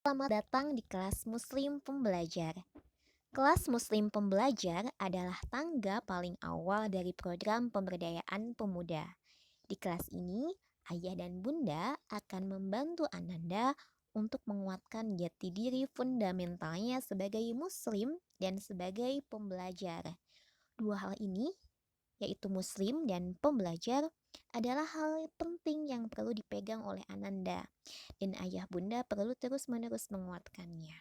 Selamat datang di kelas Muslim Pembelajar. Kelas Muslim Pembelajar adalah tangga paling awal dari program pemberdayaan pemuda. Di kelas ini, ayah dan bunda akan membantu Ananda untuk menguatkan jati diri fundamentalnya sebagai Muslim dan sebagai pembelajar. Dua hal ini, yaitu Muslim dan pembelajar, adalah hal penting yang perlu dipegang oleh Ananda, dan ayah bunda perlu terus-menerus menguatkannya.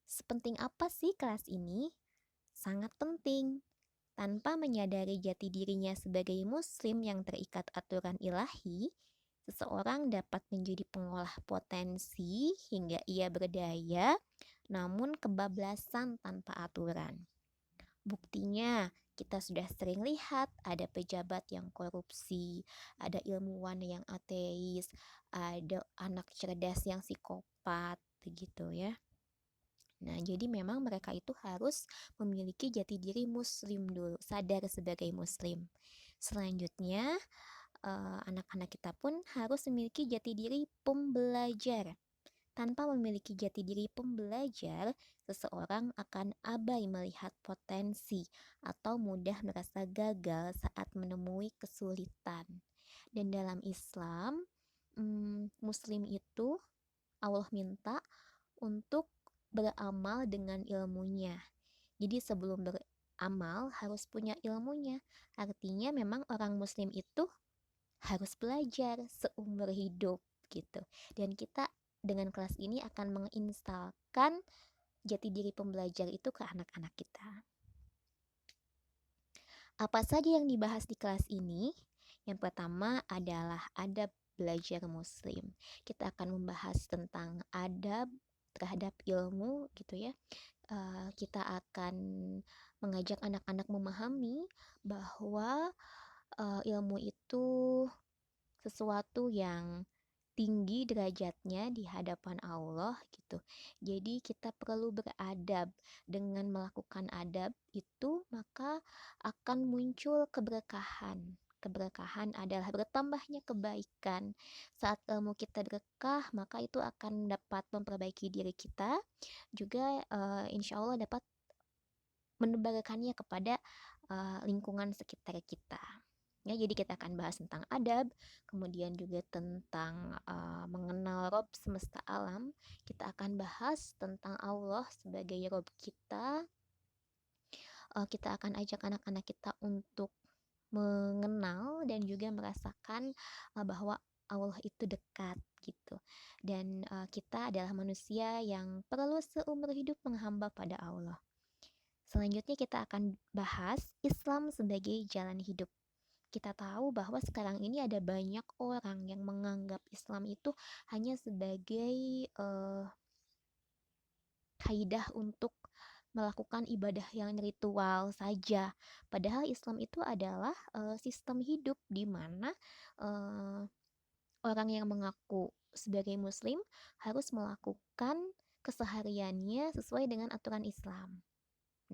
Sepenting apa sih kelas ini? Sangat penting. Tanpa menyadari jati dirinya sebagai muslim yang terikat aturan ilahi, seseorang dapat menjadi pengolah potensi hingga ia berdaya, namun kebablasan tanpa aturan. Buktinya, kita sudah sering lihat ada pejabat yang korupsi, ada ilmuwan yang ateis, ada anak cerdas yang psikopat, begitu ya. Nah, jadi memang mereka itu harus memiliki jati diri muslim dulu, sadar sebagai muslim. Selanjutnya, anak-anak kita pun harus memiliki jati diri pembelajar. Tanpa memiliki jati diri pembelajar, seseorang akan abai melihat potensi atau mudah merasa gagal saat menemui kesulitan. Dan dalam Islam, muslim itu Allah minta untuk beramal dengan ilmunya. Jadi sebelum beramal harus punya ilmunya. Artinya memang orang muslim itu harus belajar seumur hidup gitu. Dan kita dengan kelas ini akan menginstalkan jati diri pembelajar itu ke anak-anak kita. Apa saja yang dibahas di kelas ini? Yang pertama adalah adab belajar muslim. Kita akan membahas tentang adab terhadap ilmu gitu ya. Kita akan mengajak anak-anak memahami bahwa ilmu itu sesuatu yang tinggi derajatnya di hadapan Allah gitu. Jadi kita perlu beradab. Dengan melakukan adab itu maka akan muncul keberkahan. Keberkahan adalah bertambahnya kebaikan. Saat ilmu kita berkah, maka itu akan dapat memperbaiki diri kita. Juga insya Allah dapat menebarkannya kepada lingkungan sekitar kita. Ya, jadi kita akan bahas tentang adab, kemudian juga tentang mengenal Rob semesta alam. Kita akan bahas tentang Allah sebagai Rob kita. Kita akan ajak anak-anak kita untuk mengenal dan juga merasakan bahwa Allah itu dekat gitu. Dan kita adalah manusia yang perlu seumur hidup menghamba pada Allah. Selanjutnya kita akan bahas Islam sebagai jalan hidup. Kita tahu bahwa sekarang ini ada banyak orang yang menganggap Islam itu hanya sebagai kaidah untuk melakukan ibadah yang ritual saja. Padahal Islam itu adalah sistem hidup di mana uh, orang yang mengaku sebagai Muslim harus melakukan kesehariannya sesuai dengan aturan Islam.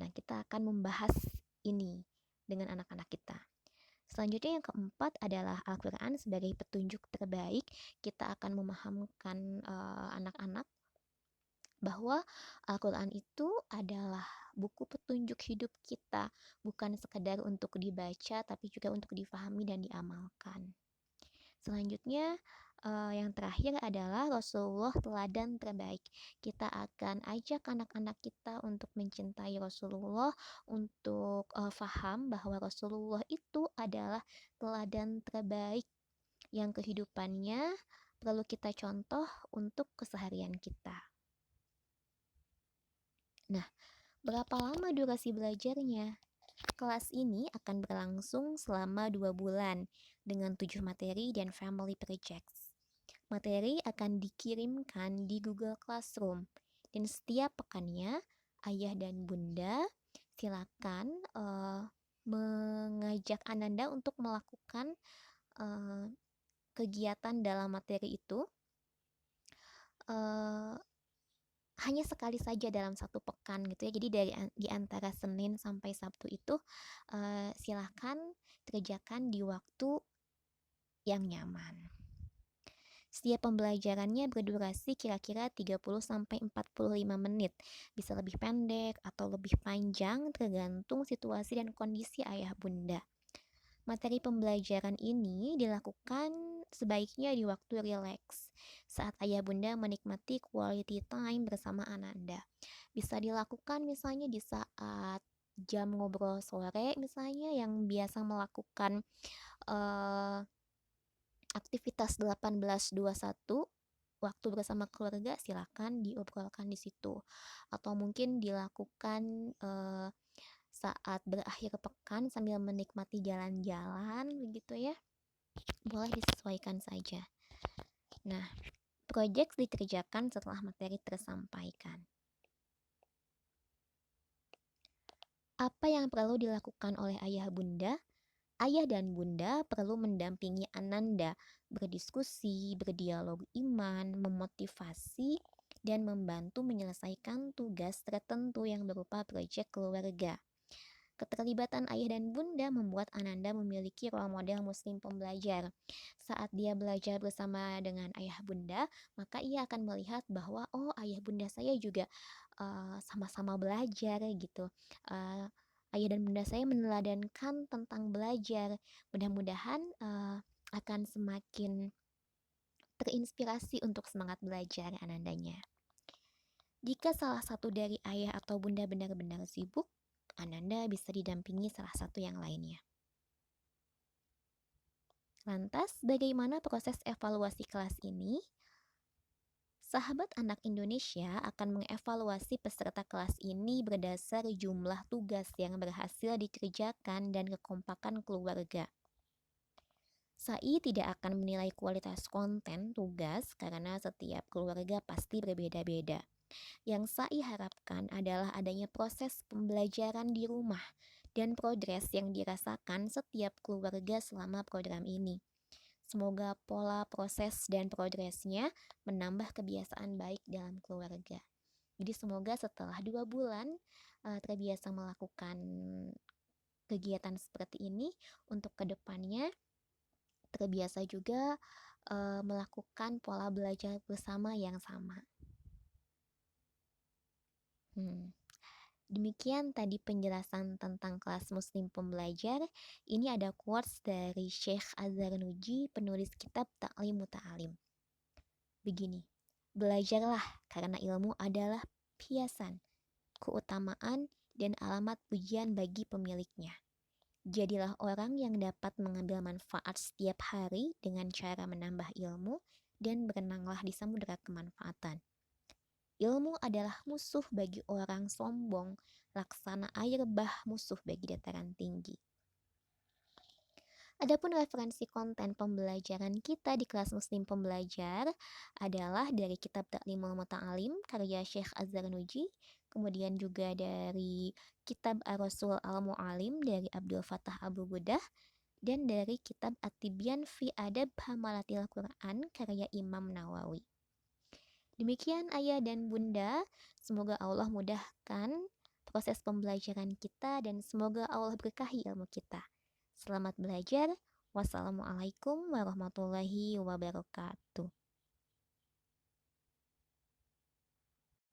Nah, kita akan membahas ini dengan anak-anak kita. Selanjutnya yang keempat adalah Al-Quran sebagai petunjuk terbaik. Kita akan memahamkan anak-anak bahwa Al-Quran itu adalah buku petunjuk hidup kita, bukan sekedar untuk dibaca tapi juga untuk difahami dan diamalkan. Selanjutnya yang terakhir adalah Rasulullah teladan terbaik. Kita akan ajak anak-anak kita untuk mencintai Rasulullah, untuk faham bahwa Rasulullah itu adalah teladan terbaik yang kehidupannya perlu kita contoh untuk keseharian kita. Nah, berapa lama durasi belajarnya? Kelas ini akan berlangsung selama 2 bulan dengan 7 materi dan family projects. Materi akan dikirimkan di Google Classroom dan setiap pekannya ayah dan bunda silakan mengajak Ananda untuk melakukan uh, kegiatan dalam materi itu uh, hanya sekali saja dalam satu pekan gitu ya. Jadi di antara Senin sampai Sabtu itu silahkan kerjakan di waktu yang nyaman. Setiap pembelajarannya berdurasi kira-kira 30 sampai 45 menit. Bisa lebih pendek atau lebih panjang tergantung situasi dan kondisi ayah bunda. Materi pembelajaran ini dilakukan sebaiknya di waktu rileks, saat ayah bunda menikmati quality time bersama Ananda. Bisa dilakukan misalnya di saat jam ngobrol sore misalnya yang biasa melakukan eh, aktivitas 18.21 waktu bersama keluarga, silakan diobrolkan di situ. Atau mungkin dilakukan saat berakhir pekan sambil menikmati jalan-jalan begitu ya. Boleh disesuaikan saja. Nah, proyek dikerjakan setelah materi tersampaikan. Apa yang perlu dilakukan oleh ayah bunda? Ayah dan bunda perlu mendampingi Ananda, berdiskusi, berdialog iman, memotivasi, dan membantu menyelesaikan tugas tertentu yang berupa proyek keluarga. Keterlibatan ayah dan bunda membuat Ananda memiliki role model muslim pembelajar. Saat dia belajar bersama dengan ayah bunda, maka ia akan melihat bahwa oh ayah bunda saya juga sama-sama belajar gitu. Uh, Ayah dan bunda saya meneladankan tentang belajar. Mudah-mudahan akan semakin terinspirasi untuk semangat belajar Anandanya. Jika salah satu dari ayah atau bunda benar-benar sibuk, Ananda bisa didampingi salah satu yang lainnya. Lantas, bagaimana proses evaluasi kelas ini? Sahabat anak Indonesia akan mengevaluasi peserta kelas ini berdasar jumlah tugas yang berhasil dikerjakan dan kekompakan keluarga. SAI tidak akan menilai kualitas konten tugas karena setiap keluarga pasti berbeda-beda. Yang SAI harapkan adalah adanya proses pembelajaran di rumah dan progres yang dirasakan setiap keluarga selama program ini. Semoga pola proses dan progresnya menambah kebiasaan baik dalam keluarga. Jadi semoga setelah 2 bulan terbiasa melakukan kegiatan seperti ini, untuk kedepannya terbiasa juga melakukan pola belajar bersama yang sama. Demikian tadi penjelasan tentang kelas muslim pembelajar. Ini ada quotes dari Syekh Az-Zarnuji, penulis kitab Ta'lim Muta'alim. Begini, belajarlah karena ilmu adalah hiasan, keutamaan, dan alamat pujian bagi pemiliknya. Jadilah orang yang dapat mengambil manfaat setiap hari dengan cara menambah ilmu dan berenanglah di samudera kemanfaatan. Ilmu adalah musuh bagi orang sombong, laksana air bah musuh bagi dataran tinggi. Adapun referensi konten pembelajaran kita di kelas muslim pembelajar adalah dari kitab Ta'limul Muta'alim karya Syekh Az-Zarnuji, kemudian juga dari kitab Ar-Rasul Al-Mu'alim dari Abdul Fattah Abu Budah, dan dari kitab At-Tibyan fi Adab Hamalatil Quran karya Imam Nawawi. Demikian ayah dan bunda, semoga Allah mudahkan proses pembelajaran kita dan semoga Allah berkahi ilmu kita. Selamat belajar. Wassalamualaikum warahmatullahi wabarakatuh.